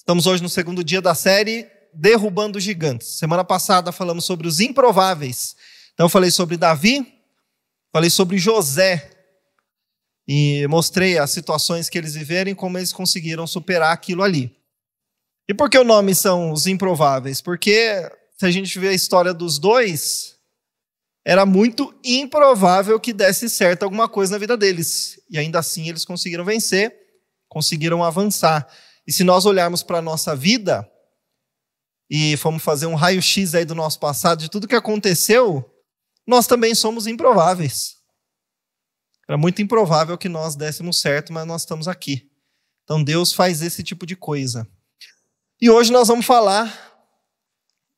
Estamos hoje no segundo dia da série Derrubando Gigantes. Semana passada falamos sobre os improváveis. Então eu falei sobre Davi, falei sobre José e mostrei as situações que eles viveram e como eles conseguiram superar aquilo ali. E por que o nome são os improváveis? Porque se a gente ver a história dos dois, era muito improvável que desse certo alguma coisa na vida deles. E ainda assim eles conseguiram vencer, conseguiram avançar. E se nós olharmos para a nossa vida e formos fazer um raio-x aí do nosso passado, de tudo que aconteceu, nós também somos improváveis. Era muito improvável que nós dessemos certo, mas nós estamos aqui. Então Deus faz esse tipo de coisa. E hoje nós vamos falar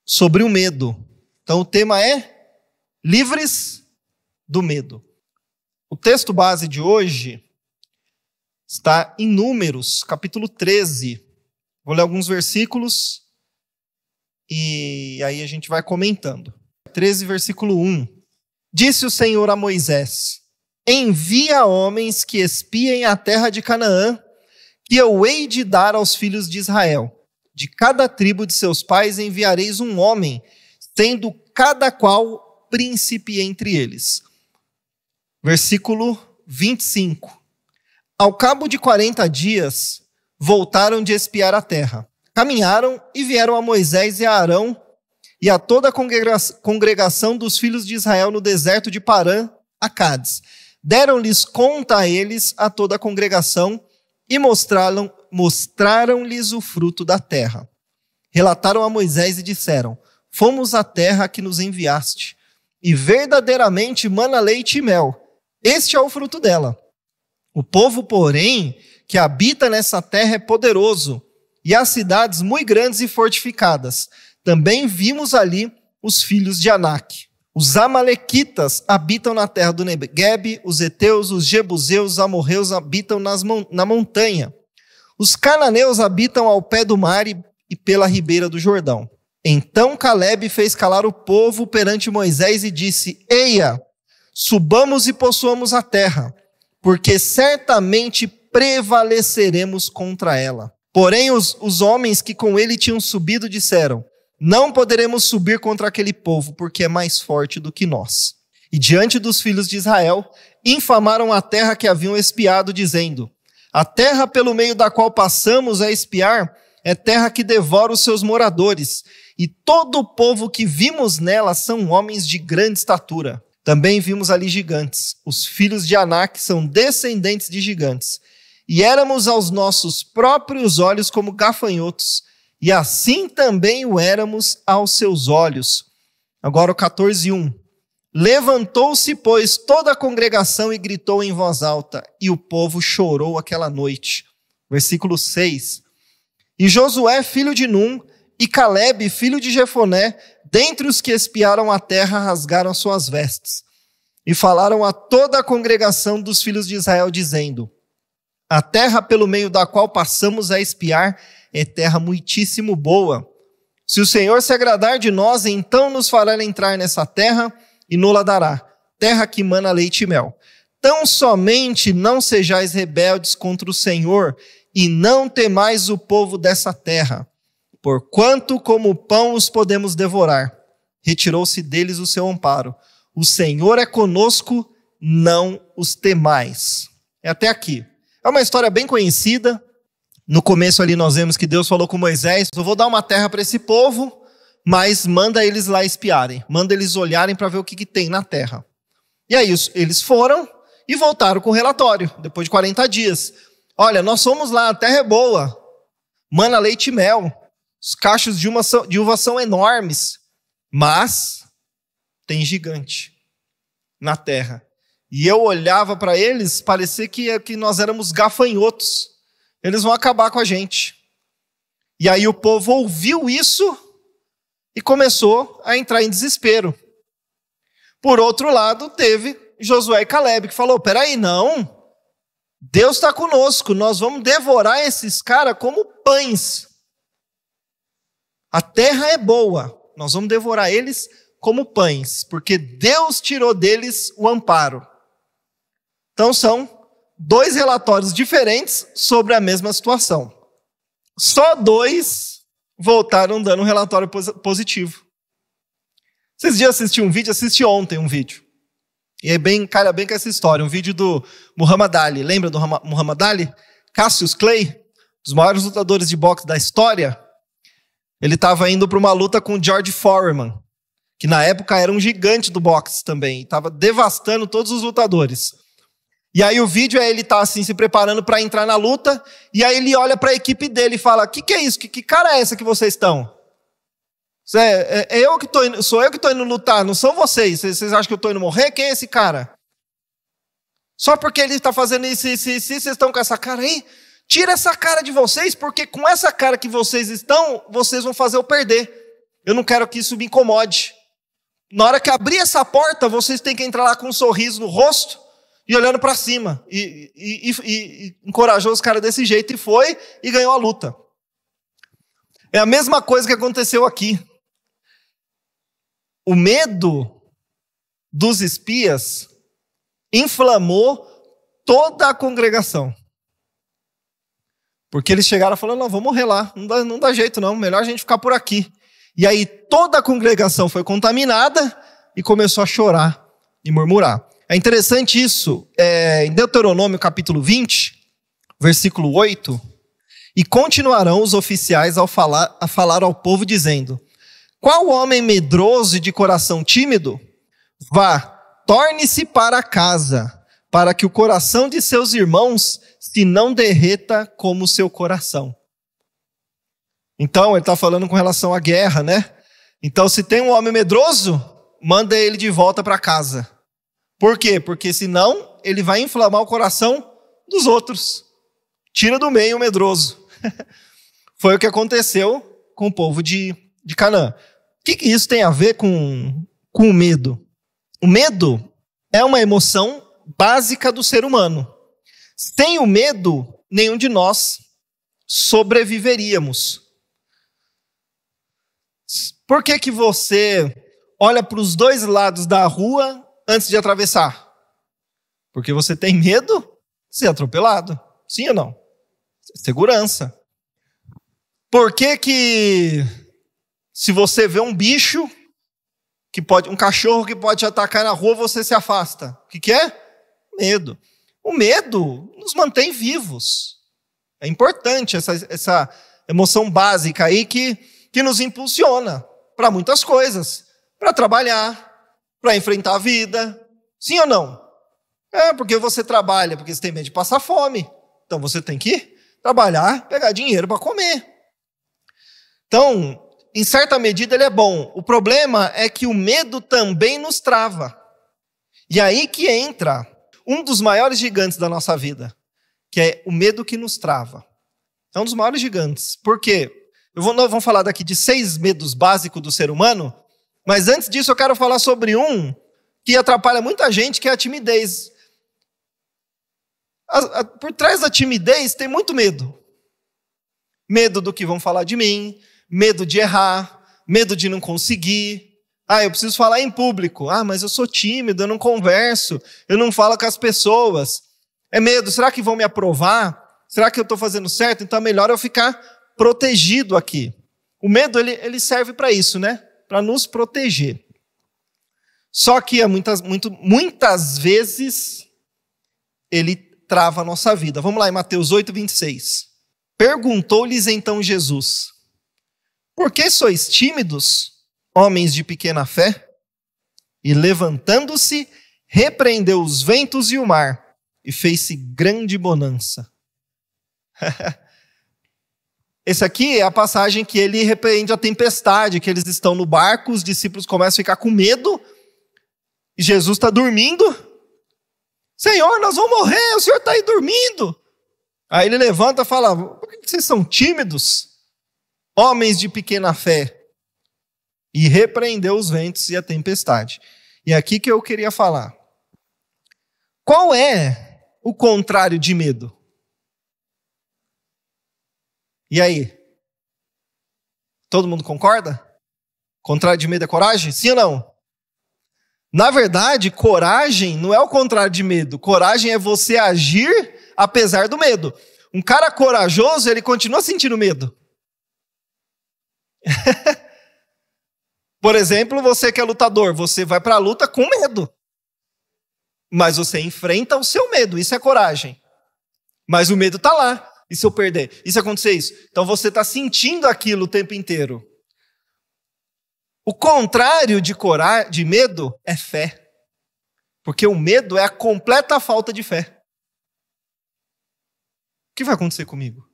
sobre o medo. Então o tema é livres do medo. O texto base de hoje está em Números, capítulo 13. Vou ler alguns versículos e aí a gente vai comentando. 13, versículo 1. Disse o Senhor a Moisés: envia homens que espiem a terra de Canaã, que eu hei de dar aos filhos de Israel. De cada tribo de seus pais enviareis um homem, tendo cada qual príncipe entre eles. Versículo 25. Ao cabo de 40 dias, voltaram de espiar a terra. Caminharam e vieram a Moisés e a Arão e a toda a congregação dos filhos de Israel no deserto de Parã, a Cádiz. Deram-lhes conta a eles, a toda a congregação, e mostraram-lhes o fruto da terra. Relataram a Moisés e disseram: fomos à terra que nos enviaste, e verdadeiramente mana leite e mel. Este é o fruto dela. O povo, porém, que habita nessa terra é poderoso, e as cidades muito grandes e fortificadas. Também vimos ali os filhos de Anak. Os amalequitas habitam na terra do Neguebe, os heteus, os jebuseus, os amorreus habitam na montanha. Os cananeus habitam ao pé do mar e pela ribeira do Jordão. Então Calebe fez calar o povo perante Moisés e disse: eia, subamos e possuamos a terra, porque certamente prevaleceremos contra ela. Porém os homens que com ele tinham subido disseram: não poderemos subir contra aquele povo, porque é mais forte do que nós. E diante dos filhos de Israel, infamaram a terra que haviam espiado, dizendo: a terra pelo meio da qual passamos a espiar é terra que devora os seus moradores, e todo o povo que vimos nela são homens de grande estatura. Também vimos ali gigantes. Os filhos de Anak são descendentes de gigantes. E éramos aos nossos próprios olhos como gafanhotos, e assim também o éramos aos seus olhos. Agora o 14:1. Levantou-se, pois, toda a congregação e gritou em voz alta, e o povo chorou aquela noite. Versículo 6. E Josué, filho de Num, e Calebe, filho de Jefoné, dentre os que espiaram a terra, rasgaram suas vestes. E falaram a toda a congregação dos filhos de Israel, dizendo: a terra pelo meio da qual passamos a espiar é terra muitíssimo boa. Se o Senhor se agradar de nós, então nos fará entrar nessa terra e nos-la dará, terra que mana leite e mel. Tão somente não sejais rebeldes contra o Senhor, e não temais o povo dessa terra, porquanto como pão os podemos devorar. Retirou-se deles o seu amparo. O Senhor é conosco, não os temais. É até aqui. É uma história bem conhecida. No começo ali nós vemos que Deus falou com Moisés: eu vou dar uma terra para esse povo, mas manda eles lá espiarem, manda eles olharem para ver o que tem na terra. E aí eles foram e voltaram com o relatório, depois de 40 dias. Olha, nós fomos lá, a terra é boa, mana leite e mel, os cachos de uva são enormes, mas tem gigante na terra. E eu olhava para eles, parecia que nós éramos gafanhotos. Eles vão acabar com a gente. E aí o povo ouviu isso e começou a entrar em desespero. Por outro lado, teve Josué e Calebe, que falou: peraí, não, Deus está conosco, nós vamos devorar esses caras como pães. A terra é boa, nós vamos devorar eles como pães, porque Deus tirou deles o amparo. Então são dois relatórios diferentes sobre a mesma situação. Só 2 voltaram dando um relatório positivo. Esses dias assisti um vídeo, assisti ontem um vídeo. E é calha bem com essa história, um vídeo do Muhammad Ali. Lembra do Muhammad Ali? Cassius Clay, dos maiores lutadores de boxe da história. Ele estava indo para uma luta com o George Foreman, que na época era um gigante do boxe também. Estava devastando todos os lutadores. E aí o vídeo é ele tá assim se preparando para entrar na luta. E aí ele olha para a equipe dele e fala: que é isso? Que cara é essa que vocês estão? Sou eu que estou indo lutar, não são vocês. Vocês acham que eu estou indo morrer? Quem é esse cara? Só porque ele está fazendo isso, vocês estão com essa cara aí? Tira essa cara de vocês, porque com essa cara que vocês estão, vocês vão fazer eu perder. Eu não quero que isso me incomode. Na hora que abrir essa porta, vocês têm que entrar lá com um sorriso no rosto e olhando para cima. E encorajou os caras desse jeito e foi e ganhou a luta. É a mesma coisa que aconteceu aqui. O medo dos espias inflamou toda a congregação. Porque eles chegaram falando: não, vamos morrer lá, não dá jeito não, melhor a gente ficar por aqui. E aí toda a congregação foi contaminada e começou a chorar e murmurar. É interessante isso, em Deuteronômio capítulo 20, versículo 8, e continuarão os oficiais a falar ao povo dizendo: qual homem medroso e de coração tímido? Vá, torne-se para casa, para que o coração de seus irmãos se não derreta como o seu coração. Então, ele está falando com relação à guerra, né? Então, se tem um homem medroso, manda ele de volta para casa. Por quê? Porque senão ele vai inflamar o coração dos outros. Tira do meio o medroso. Foi o que aconteceu com o povo de Canaã. O que isso tem a ver com o medo? O medo é uma emoção básica do ser humano. Sem o medo, nenhum de nós sobreviveríamos. Por que você olha para os dois lados da rua antes de atravessar? Porque você tem medo de ser atropelado. Sim ou não? Segurança. Por que se você vê um bicho, um cachorro que pode te atacar na rua, você se afasta? O que é? Medo. O medo nos mantém vivos. É importante essa emoção básica aí que nos impulsiona para muitas coisas. Para trabalhar, para enfrentar a vida. Sim ou não? Porque você trabalha, porque você tem medo de passar fome. Então você tem que trabalhar, pegar dinheiro para comer. Então, em certa medida ele é bom. O problema é que o medo também nos trava. E aí que entra um dos maiores gigantes da nossa vida, que é o medo que nos trava. É um dos maiores gigantes. Por quê? Nós vamos falar daqui de 6 medos básicos do ser humano, mas antes disso eu quero falar sobre um que atrapalha muita gente, que é a timidez. Por trás da timidez tem muito medo. Medo do que vão falar de mim, medo de errar, medo de não conseguir. Eu preciso falar em público. Mas eu sou tímido, eu não converso, eu não falo com as pessoas. É medo, será que vão me aprovar? Será que eu estou fazendo certo? Então é melhor eu ficar protegido aqui. O medo, ele serve para isso, né? Para nos proteger. Só que muitas vezes ele trava a nossa vida. Vamos lá em Mateus 8, 26. Perguntou-lhes então Jesus: por que sois tímidos, homens de pequena fé? E levantando-se, repreendeu os ventos e o mar, e fez-se grande bonança. Essa aqui é a passagem que ele repreende a tempestade, que eles estão no barco, os discípulos começam a ficar com medo, e Jesus está dormindo. Senhor, nós vamos morrer, o Senhor está aí dormindo. Aí ele levanta e fala: por que vocês são tímidos, homens de pequena fé? E repreendeu os ventos e a tempestade. E é aqui que eu queria falar. Qual é o contrário de medo? E aí? Todo mundo concorda? Contrário de medo é coragem? Sim ou não? Na verdade, coragem não é o contrário de medo. Coragem é você agir apesar do medo. Um cara corajoso, ele continua sentindo medo. Por exemplo, você que é lutador, você vai para a luta com medo. Mas você enfrenta o seu medo, isso é coragem. Mas o medo está lá. E se eu perder? E se acontecer isso? Então você está sentindo aquilo o tempo inteiro. O contrário de medo é fé. Porque o medo é a completa falta de fé. O que vai acontecer comigo?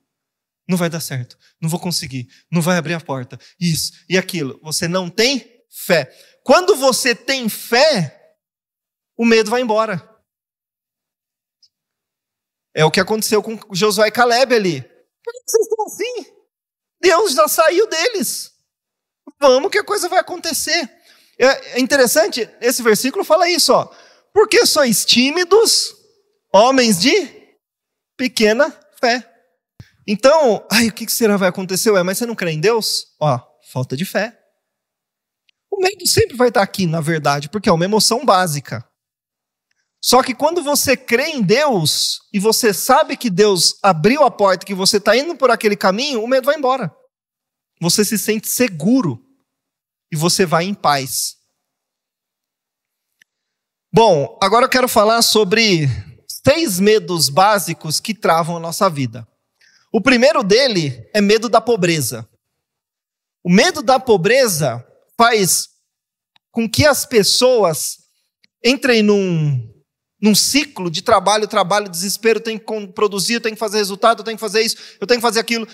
Não vai dar certo, não vou conseguir, não vai abrir a porta, isso e aquilo. Você não tem fé. Quando você tem fé, o medo vai embora. É o que aconteceu com Josué e Caleb ali. Por que vocês estão assim? Deus já saiu deles. Vamos que a coisa vai acontecer. É interessante, esse versículo fala isso, ó. Porque sois tímidos, homens de pequena fé. Então, o que será que vai acontecer? Mas você não crê em Deus? Ó, falta de fé. O medo sempre vai estar aqui, na verdade, porque é uma emoção básica. Só que quando você crê em Deus, e você sabe que Deus abriu a porta, que você está indo por aquele caminho, o medo vai embora. Você se sente seguro, e você vai em paz. Bom, agora eu quero falar sobre 6 medos básicos que travam a nossa vida. O primeiro dele é medo da pobreza. O medo da pobreza faz com que as pessoas entrem num ciclo de trabalho, desespero, tem que produzir, tem que fazer resultado, tem que fazer isso, eu tenho que fazer aquilo,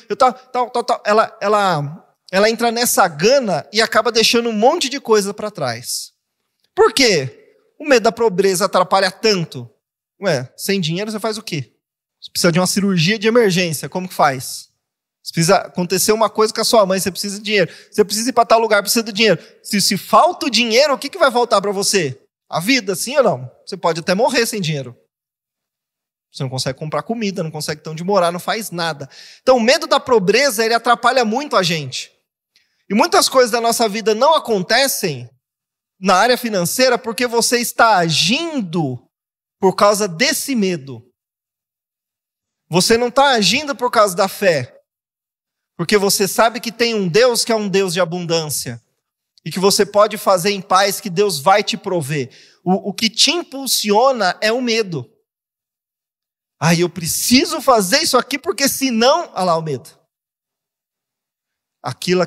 ela entra nessa gana e acaba deixando um monte de coisa para trás. Por quê? O medo da pobreza atrapalha tanto. Sem dinheiro você faz o quê? Você precisa de uma cirurgia de emergência, como que faz? Você precisa acontecer uma coisa com a sua mãe, você precisa de dinheiro. Você precisa ir para tal lugar, precisa de dinheiro. Se falta o dinheiro, o que vai voltar para você? A vida, sim ou não? Você pode até morrer sem dinheiro. Você não consegue comprar comida, não consegue ter onde morar, não faz nada. Então o medo da pobreza, ele atrapalha muito a gente. E muitas coisas da nossa vida não acontecem na área financeira porque você está agindo por causa desse medo. Você não está agindo por causa da fé, porque você sabe que tem um Deus que é um Deus de abundância, e que você pode fazer em paz, que Deus vai te prover. O que te impulsiona é o medo. Eu preciso fazer isso aqui, porque senão... Olha lá o medo. Aquilo.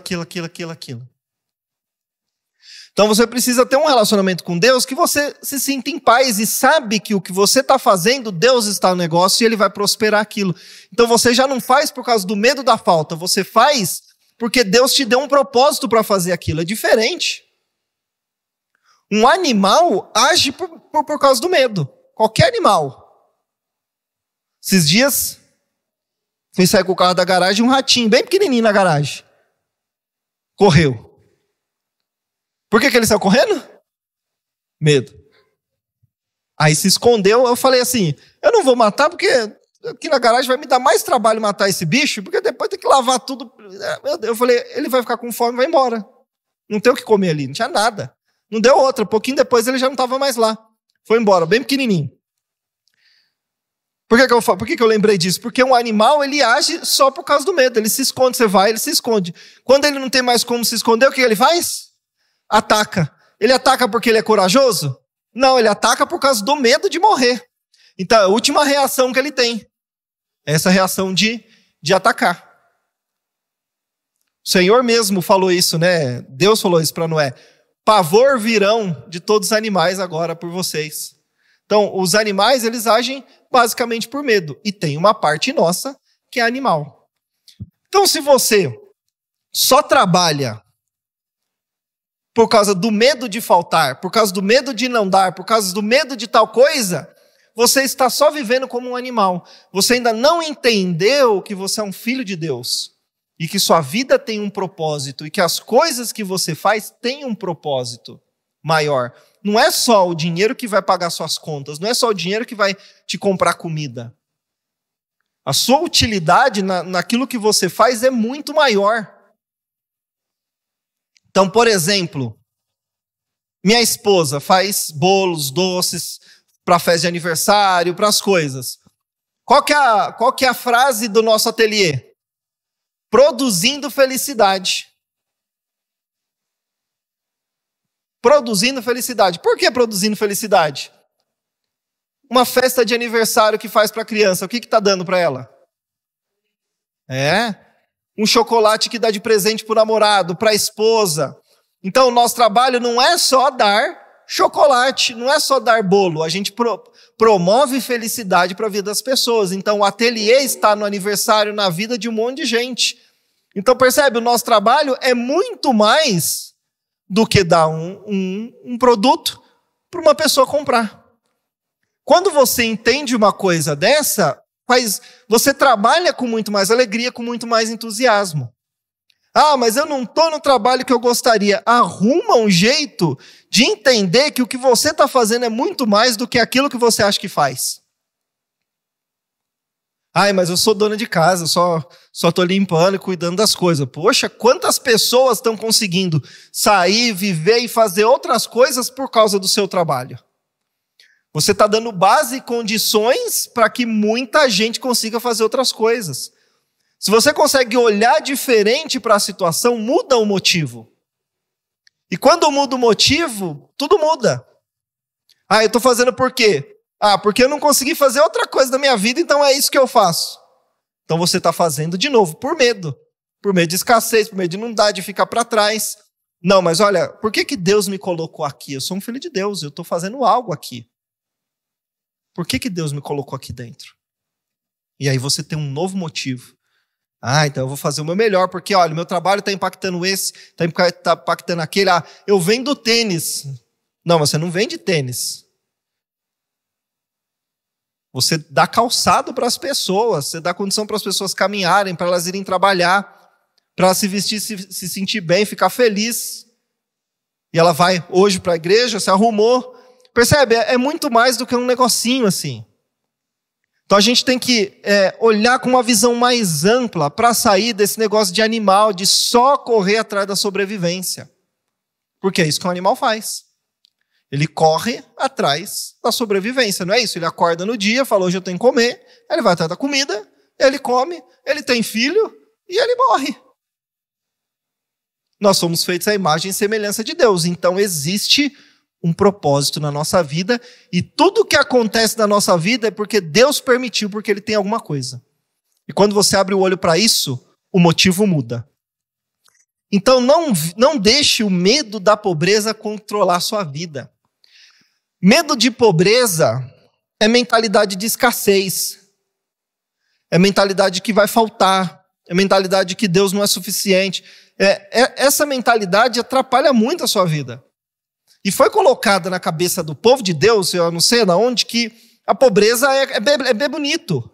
Então você precisa ter um relacionamento com Deus que você se sinta em paz e sabe que o que você está fazendo, Deus está no negócio e Ele vai prosperar aquilo. Então você já não faz por causa do medo da falta, você faz porque Deus te deu um propósito para fazer aquilo. É diferente. Um animal age por causa do medo. Qualquer animal. Esses dias, fui sair com o carro da garagem, um ratinho bem pequenininho na garagem. Correu. Por que ele saiu correndo? Medo. Aí se escondeu, eu falei assim, eu não vou matar porque aqui na garagem vai me dar mais trabalho matar esse bicho, porque depois tem que lavar tudo. Eu falei, ele vai ficar com fome e vai embora. Não tem o que comer ali, não tinha nada. Não deu outra, um pouquinho depois ele já não estava mais lá. Foi embora, bem pequenininho. Por que eu lembrei disso? Porque um animal, ele age só por causa do medo. Ele se esconde, você vai, ele se esconde. Quando ele não tem mais como se esconder, o que ele faz? Ataca. Ele ataca porque ele é corajoso? Não, ele ataca por causa do medo de morrer. Então, a última reação que ele tem é essa reação de atacar. O Senhor mesmo falou isso, né? Deus falou isso para Noé. Pavor virão de todos os animais agora por vocês. Então, os animais, eles agem basicamente por medo. E tem uma parte nossa que é animal. Então, se você só trabalha por causa do medo de faltar, por causa do medo de não dar, por causa do medo de tal coisa, você está só vivendo como um animal. Você ainda não entendeu que você é um filho de Deus. E que sua vida tem um propósito. E que as coisas que você faz têm um propósito maior. Não é só o dinheiro que vai pagar suas contas. Não é só o dinheiro que vai te comprar comida. A sua utilidade naquilo que você faz é muito maior. Então, por exemplo, minha esposa faz bolos, doces para festa de aniversário, para as coisas. Qual que é a frase do nosso ateliê? Produzindo felicidade. produzindo felicidade. Por que produzindo felicidade? Uma festa de aniversário que faz para a criança, o que está dando para ela? Um chocolate que dá de presente para o namorado, para a esposa. Então, o nosso trabalho não é só dar chocolate, não é só dar bolo. A gente promove felicidade para a vida das pessoas. Então, o ateliê está no aniversário, na vida de um monte de gente. Então, percebe? O nosso trabalho é muito mais do que dar um produto para uma pessoa comprar. Quando você entende uma coisa dessa, você trabalha com muito mais alegria, com muito mais entusiasmo. Ah, mas eu não estou no trabalho que eu gostaria. Arruma um jeito de entender que o que você está fazendo é muito mais do que aquilo que você acha que faz. Ai, mas eu sou dona de casa, só estou limpando e cuidando das coisas. Poxa, quantas pessoas estão conseguindo sair, viver e fazer outras coisas por causa do seu trabalho? Você está dando base e condições para que muita gente consiga fazer outras coisas. Se você consegue olhar diferente para a situação, muda o motivo. E quando muda o motivo, tudo muda. Ah, eu estou fazendo por quê? Ah, porque eu não consegui fazer outra coisa da minha vida, então é isso que eu faço. Então você está fazendo de novo, por medo. Por medo de escassez, por medo de não dar, de ficar para trás. Não, mas olha, por que Deus me colocou aqui? Eu sou um filho de Deus, eu estou fazendo algo aqui. Por que Deus me colocou aqui dentro? E aí você tem um novo motivo. Ah, então eu vou fazer o meu melhor, porque olha, meu trabalho está impactando esse, está impactando aquele. Ah, eu vendo tênis. Não, você não vende tênis. Você dá calçado para as pessoas, você dá condição para as pessoas caminharem, para elas irem trabalhar, para elas se vestir, se sentir bem, ficar feliz. E ela vai hoje para a igreja, se arrumou. Percebe? É muito mais do que um negocinho assim. Então a gente tem que olhar com uma visão mais ampla para sair desse negócio de animal, de só correr atrás da sobrevivência. Porque é isso que um animal faz. Ele corre atrás da sobrevivência, não é isso? Ele acorda no dia, fala, hoje eu tenho que comer, ele vai atrás da comida, ele come, ele tem filho e ele morre. Nós somos feitos à imagem e semelhança de Deus, então existe um propósito na nossa vida, e tudo que acontece na nossa vida é porque Deus permitiu, porque Ele tem alguma coisa. E quando você abre o olho para isso, o motivo muda. Então não deixe o medo da pobreza controlar a sua vida. Medo de pobreza é mentalidade de escassez, é mentalidade que vai faltar, é mentalidade que Deus não é suficiente. Essa mentalidade atrapalha muito a sua vida. E foi colocada na cabeça do povo de Deus, eu não sei aonde, que a pobreza é bem bonito.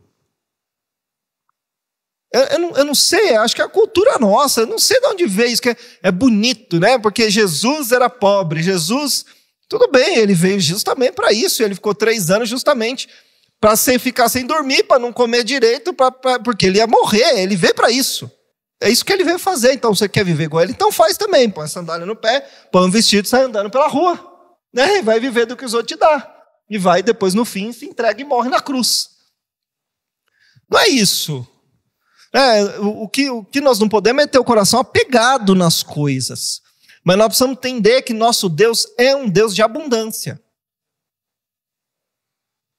Eu não sei, acho que é a cultura nossa, eu não sei de onde veio isso, que é bonito, né? Porque Jesus era pobre, Jesus, tudo bem, ele veio justamente para isso, ele ficou 3 anos justamente para ficar sem dormir, para não comer direito, porque ele ia morrer, ele veio para isso. É isso que ele veio fazer. Então, você quer viver igual ele? Então faz também. Põe a sandália no pé, põe um vestido e sai andando pela rua. Né? E vai viver do que os outros te dão. E vai, depois, no fim, se entrega e morre na cruz. Não é isso. O que nós não podemos é ter o coração apegado nas coisas. Mas nós precisamos entender que nosso Deus é um Deus de abundância.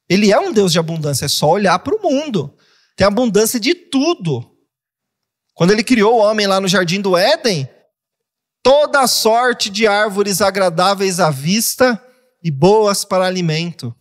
Ele é um Deus de abundância. É só olhar para o mundo. Tem abundância de tudo. Quando ele criou o homem lá no Jardim do Éden, toda sorte de árvores agradáveis à vista e boas para alimento.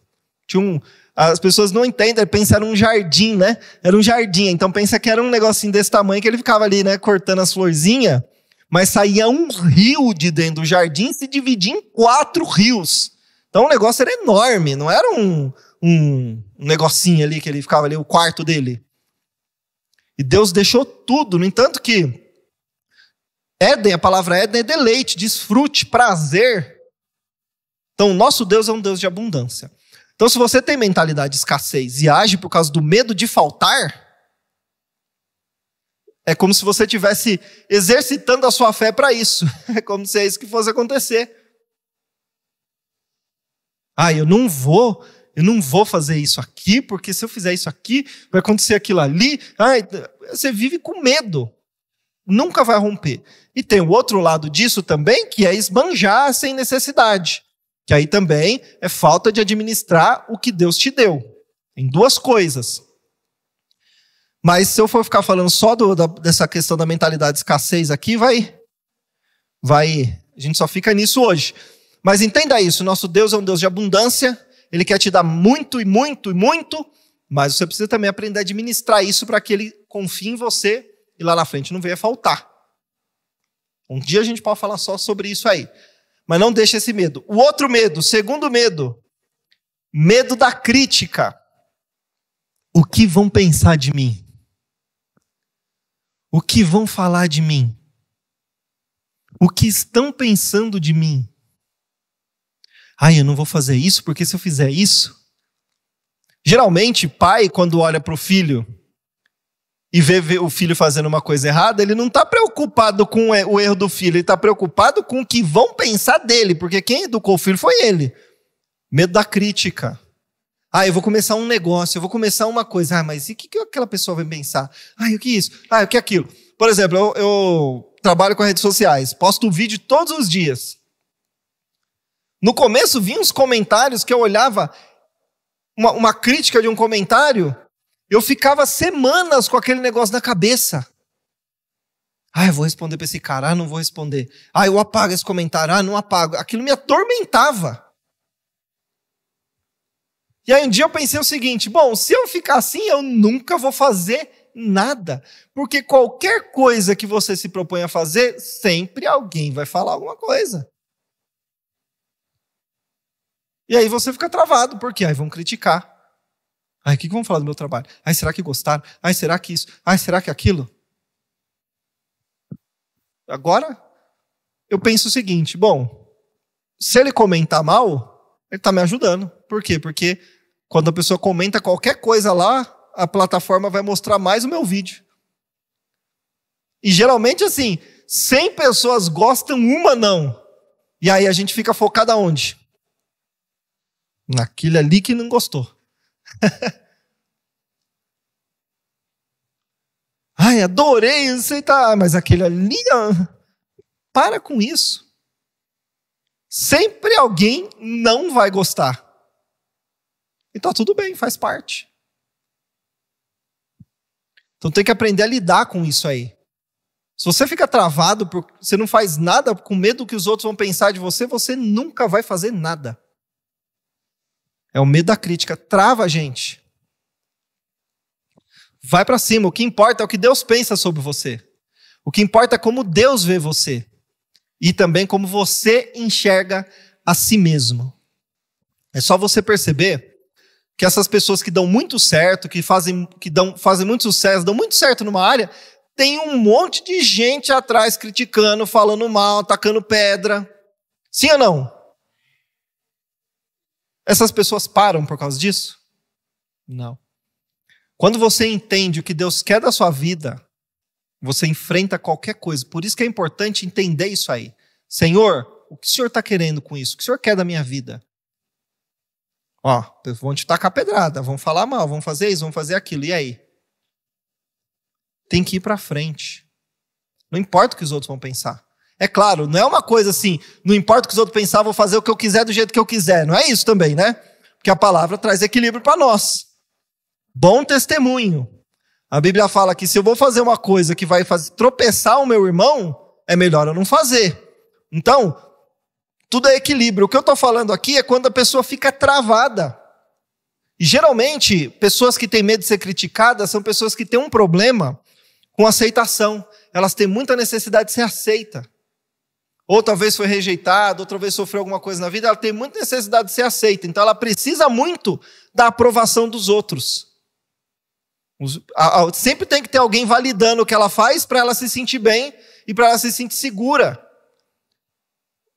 As pessoas não entendem, pensam que era um jardim, né? Era um jardim, então pensa que era um negocinho desse tamanho, que ele ficava ali, né, cortando as florzinhas, mas saía um rio de dentro do jardim, se dividia em 4 rios. Então o negócio era enorme, não era um negocinho ali, que ele ficava ali, o quarto dele. E Deus deixou tudo. No entanto que Éden, a palavra Éden é deleite, desfrute, prazer. Então o nosso Deus é um Deus de abundância. Então se você tem mentalidade de escassez e age por causa do medo de faltar, é como se você estivesse exercitando a sua fé para isso. É como se é isso que fosse acontecer. Ah, eu não vou fazer isso aqui, porque se eu fizer isso aqui, vai acontecer aquilo ali. Ai, você vive com medo. Nunca vai romper. E tem o outro lado disso também, que é esbanjar sem necessidade. Que aí também é falta de administrar o que Deus te deu. Tem duas coisas. Mas se eu for ficar falando só dessa questão da mentalidade de escassez aqui, a gente só fica nisso hoje. Mas entenda isso, nosso Deus é um Deus de abundância, Ele quer te dar muito e muito e muito, mas você precisa também aprender a administrar isso para que Ele confie em você e lá na frente não venha faltar. Um dia a gente pode falar só sobre isso aí. Mas não deixe esse medo. O outro medo, o segundo medo, medo da crítica. O que vão pensar de mim? O que vão falar de mim? O que estão pensando de mim? Eu não vou fazer isso porque se eu fizer isso... Geralmente, pai, quando olha para o filho e vê o filho fazendo uma coisa errada, ele não está preocupado com o erro do filho, ele está preocupado com o que vão pensar dele, porque quem educou o filho foi ele. Medo da crítica. Eu vou começar um negócio, eu vou começar uma coisa. Mas e o que aquela pessoa vai pensar? O que é isso? O que é aquilo? Por exemplo, eu trabalho com redes sociais, posto um vídeo todos os dias. No começo vinham uns comentários que eu olhava, uma crítica de um comentário, eu ficava semanas com aquele negócio na cabeça. Eu vou responder para esse cara, não vou responder. Eu apago esse comentário, não apago. Aquilo me atormentava. E aí um dia eu pensei o seguinte, se eu ficar assim, eu nunca vou fazer nada. Porque qualquer coisa que você se propõe a fazer, sempre alguém vai falar alguma coisa. E aí você fica travado, porque vão criticar. O que vão falar do meu trabalho? Será que gostaram? Será que isso? Será que aquilo? Agora, eu penso o seguinte, se ele comentar mal, ele está me ajudando. Por quê? Porque quando a pessoa comenta qualquer coisa lá, a plataforma vai mostrar mais o meu vídeo. E geralmente, 100 pessoas gostam, uma não. E aí a gente fica focado aonde? Naquele ali que não gostou. Adorei, você tá, mas aquele ali, para com isso. Sempre alguém não vai gostar. E tá tudo bem, faz parte. Então tem que aprender a lidar com isso aí. Se você fica travado, você não faz nada com medo do que os outros vão pensar de você, você nunca vai fazer nada. É o medo da crítica, trava a gente. Vai para cima, o que importa é o que Deus pensa sobre você. O que importa é como Deus vê você. E também como você enxerga a si mesmo. É só você perceber que essas pessoas que dão muito certo, que fazem muito sucesso, dão muito certo numa área, tem um monte de gente atrás criticando, falando mal, tacando pedra. Sim ou não? Essas pessoas param por causa disso? Não. Quando você entende o que Deus quer da sua vida, você enfrenta qualquer coisa. Por isso que é importante entender isso aí. Senhor, o que o Senhor está querendo com isso? O que o Senhor quer da minha vida? Vão te tacar pedrada, vão falar mal, vão fazer isso, vão fazer aquilo. E aí? Tem que ir para frente. Não importa o que os outros vão pensar. É claro, não é uma coisa assim, não importa o que os outros pensar, vou fazer o que eu quiser do jeito que eu quiser. Não é isso também, né? Porque a palavra traz equilíbrio para nós. Bom testemunho. A Bíblia fala que se eu vou fazer uma coisa que vai tropeçar o meu irmão, é melhor eu não fazer. Então, tudo é equilíbrio. O que eu estou falando aqui é quando a pessoa fica travada. E geralmente, pessoas que têm medo de ser criticadas são pessoas que têm um problema com aceitação. Elas têm muita necessidade de ser aceita. Ou talvez foi rejeitada, outra vez sofreu alguma coisa na vida, ela tem muita necessidade de ser aceita. Então ela precisa muito da aprovação dos outros. Sempre tem que ter alguém validando o que ela faz para ela se sentir bem e para ela se sentir segura.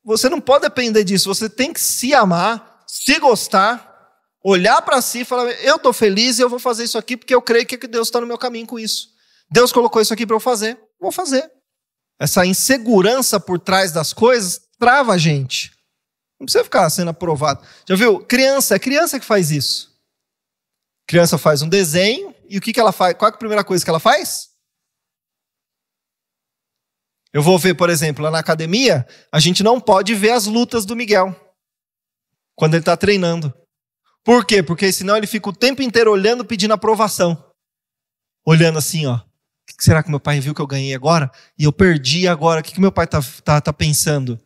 Você não pode depender disso, você tem que se amar, se gostar, olhar para si e falar, eu estou feliz e eu vou fazer isso aqui porque eu creio que Deus está no meu caminho com isso. Deus colocou isso aqui para eu fazer, vou fazer. Essa insegurança por trás das coisas trava a gente. Não precisa ficar sendo aprovado. Já viu? Criança, é criança que faz isso. Criança faz um desenho e o que ela faz? Qual é a primeira coisa que ela faz? Eu vou ver, por exemplo, lá na academia, a gente não pode ver as lutas do Miguel quando ele está treinando. Por quê? Porque senão ele fica o tempo inteiro olhando, pedindo aprovação. Olhando assim, ó. O que será que meu pai viu que eu ganhei agora? E eu perdi agora. O que meu pai tá pensando?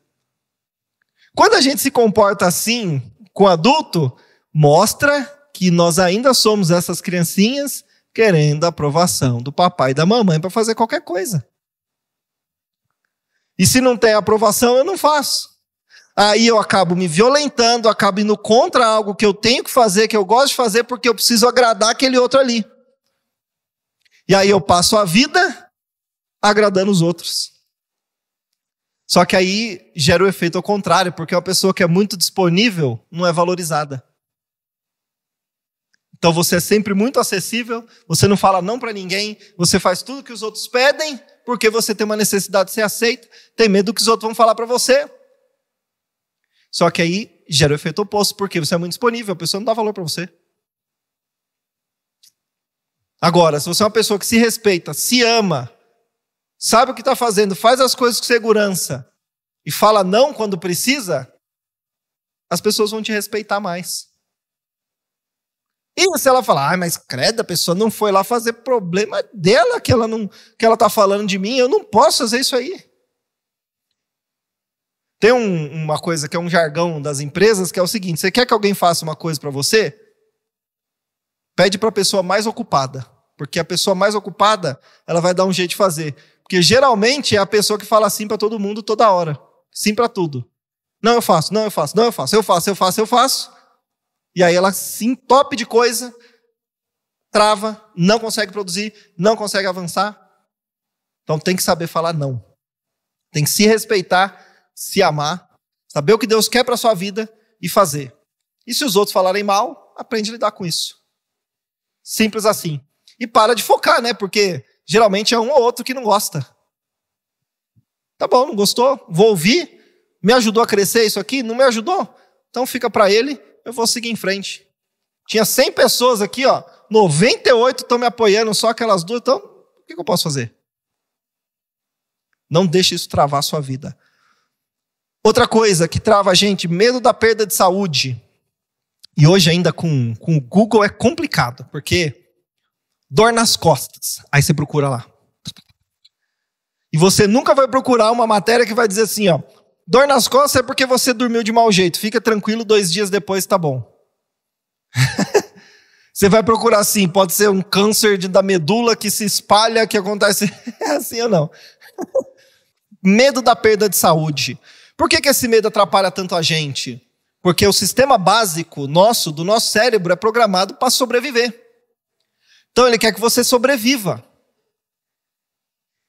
Quando a gente se comporta assim com adulto, mostra que nós ainda somos essas criancinhas querendo a aprovação do papai e da mamãe para fazer qualquer coisa. E se não tem aprovação, eu não faço. Aí eu acabo me violentando, acabo indo contra algo que eu tenho que fazer, que eu gosto de fazer, porque eu preciso agradar aquele outro ali. E aí eu passo a vida agradando os outros. Só que aí gera o efeito ao contrário, porque uma pessoa que é muito disponível não é valorizada. Então você é sempre muito acessível, você não fala não para ninguém, você faz tudo que os outros pedem, porque você tem uma necessidade de ser aceito, tem medo do que os outros vão falar para você. Só que aí gera o efeito oposto, porque você é muito disponível, a pessoa não dá valor para você. Agora, se você é uma pessoa que se respeita, se ama, sabe o que está fazendo, faz as coisas com segurança e fala não quando precisa, as pessoas vão te respeitar mais. E se ela falar, mas credo, a pessoa não foi lá fazer problema dela, que ela está falando de mim, eu não posso fazer isso aí. Tem uma coisa que é um jargão das empresas, que é o seguinte: você quer que alguém faça uma coisa para você? Pede para a pessoa mais ocupada. Porque a pessoa mais ocupada, ela vai dar um jeito de fazer. Porque geralmente é a pessoa que fala sim para todo mundo toda hora. Sim para tudo. Não, eu faço, não, eu faço, não, eu faço, eu faço, eu faço, eu faço. E aí ela se entope de coisa, trava, não consegue produzir, não consegue avançar. Então tem que saber falar não. Tem que se respeitar, se amar, saber o que Deus quer para a sua vida e fazer. E se os outros falarem mal, aprende a lidar com isso. Simples assim. E para de focar, né? Porque geralmente é um ou outro que não gosta. Tá bom, não gostou? Vou ouvir. Me ajudou a crescer isso aqui? Não me ajudou? Então fica para ele, eu vou seguir em frente. Tinha 100 pessoas aqui, ó. 98 estão me apoiando, só aquelas duas. Então, o que eu posso fazer? Não deixe isso travar a sua vida. Outra coisa que trava a gente, medo da perda de saúde. E hoje ainda com o Google é complicado, porque dor nas costas. Aí você procura lá. E você nunca vai procurar uma matéria que vai dizer assim, ó, dor nas costas é porque você dormiu de mau jeito. Fica tranquilo, 2 dias depois tá bom. Você vai procurar assim, pode ser um câncer da medula que se espalha, que acontece... É assim ou não? Medo da perda de saúde. Por que esse medo atrapalha tanto a gente? Porque o sistema básico do nosso cérebro é programado para sobreviver. Então ele quer que você sobreviva.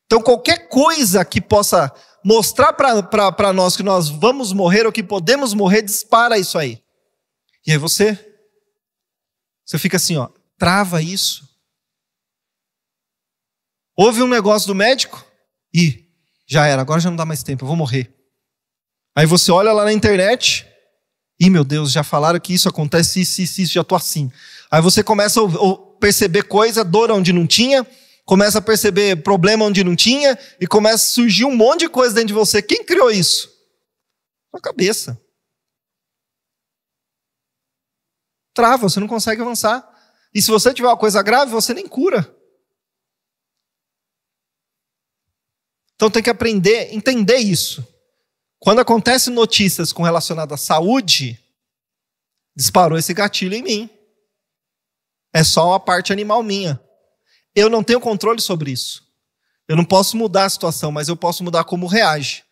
Então qualquer coisa que possa mostrar para nós que nós vamos morrer ou que podemos morrer, dispara isso aí. E aí você fica assim, ó, trava isso. Houve um negócio do médico e já era, agora já não dá mais tempo, eu vou morrer. Aí você olha lá na internet, e meu Deus, já falaram que isso acontece, isso, já tô assim. Aí você começa a perceber coisa, dor onde não tinha, começa a perceber problema onde não tinha, e começa a surgir um monte de coisa dentro de você. Quem criou isso? Sua cabeça. Trava, você não consegue avançar. E se você tiver uma coisa grave, você nem cura. Então tem que aprender, entender isso. Quando acontecem notícias com relacionadas à saúde, disparou esse gatilho em mim. É só uma parte animal minha. Eu não tenho controle sobre isso. Eu não posso mudar a situação, mas eu posso mudar como reage.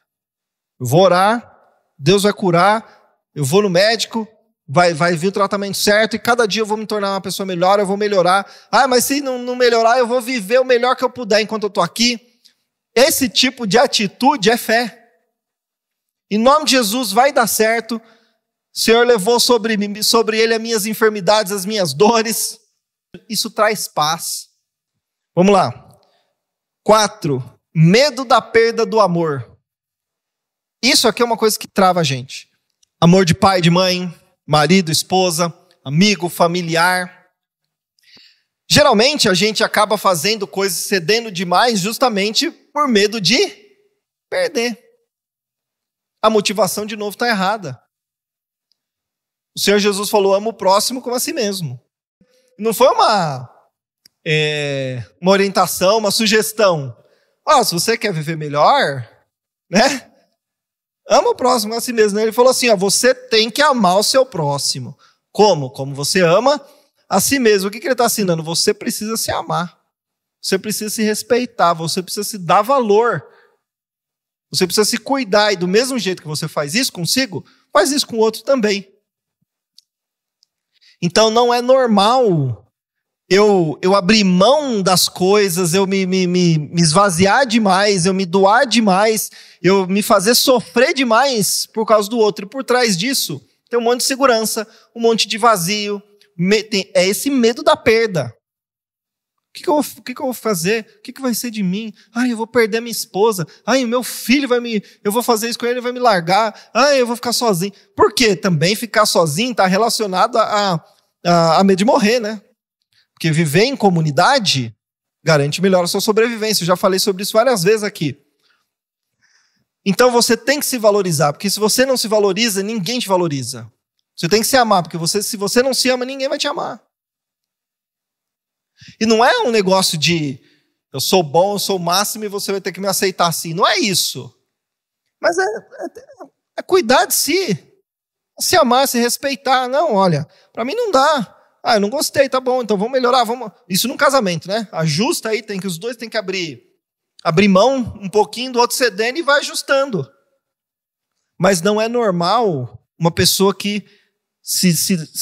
Eu vou orar, Deus vai curar, eu vou no médico, vai vir o tratamento certo, e cada dia eu vou me tornar uma pessoa melhor, eu vou melhorar. Ah, mas se não melhorar, eu vou viver o melhor que eu puder enquanto eu estou aqui. Esse tipo de atitude é fé. Em nome de Jesus vai dar certo. O Senhor levou sobre ele as minhas enfermidades, as minhas dores. Isso traz paz. Vamos lá. 4. Medo da perda do amor. Isso aqui é uma coisa que trava a gente. Amor de pai, de mãe, marido, esposa, amigo, familiar. Geralmente a gente acaba fazendo coisas, cedendo demais justamente por medo de perder. A motivação, de novo, está errada. O Senhor Jesus falou, ama o próximo como a si mesmo. Não foi uma orientação, uma sugestão. Se você quer viver melhor, né? Ama o próximo como a si mesmo. Ele falou assim, você tem que amar o seu próximo. Como? Como você ama a si mesmo. O que ele está ensinando? Você precisa se amar. Você precisa se respeitar. Você precisa se dar valor. Você precisa se cuidar. E do mesmo jeito que você faz isso consigo, faz isso com o outro também. Então não é normal eu abrir mão das coisas, eu me esvaziar demais, eu me doar demais, eu me fazer sofrer demais por causa do outro. E por trás disso tem um monte de segurança, um monte de vazio. É esse medo da perda. O que eu vou fazer? O que vai ser de mim? Eu vou perder minha esposa. O meu filho eu vou fazer isso com ele, ele vai me largar. Eu vou ficar sozinho. Por quê? Também ficar sozinho está relacionado a medo de morrer, né? Porque viver em comunidade garante melhor a sua sobrevivência. Eu já falei sobre isso várias vezes aqui. Então você tem que se valorizar, porque se você não se valoriza, ninguém te valoriza. Você tem que se amar, porque se você não se ama, ninguém vai te amar. E não é um negócio de eu sou bom, eu sou o máximo e você vai ter que me aceitar assim. Não é isso. Mas é cuidar de si. Se amar, se respeitar. Não, olha, para mim não dá. Eu não gostei, tá bom, então vamos melhorar. Isso num casamento, né? Ajusta aí, os dois têm que abrir mão um pouquinho do outro cedendo e vai ajustando. Mas não é normal uma pessoa que se